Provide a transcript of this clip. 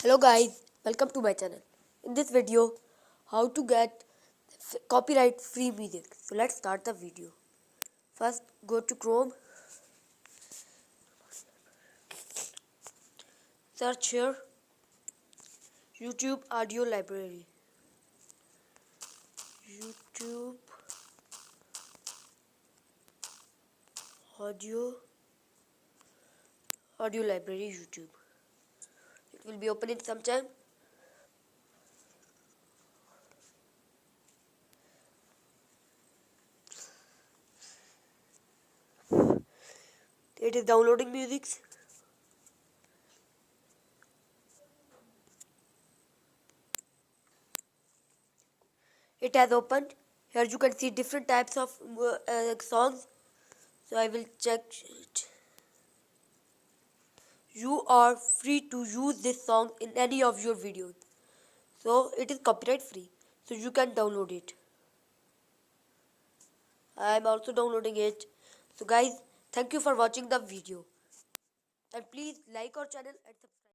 Hello guys, welcome to my channel. In this video, how to get copyright free music. So let's start the video. First, go to Chrome, search here YouTube Audio Library. YouTube Audio Library YouTube. It will be open in some time. It is downloading music. It has opened. Here you can see different types of songs. So I will check it. You are free to use this song in any of your videos. So it is copyright free. So you can download it. I am also downloading it. So guys, thank you for watching the video. And please like our channel and subscribe.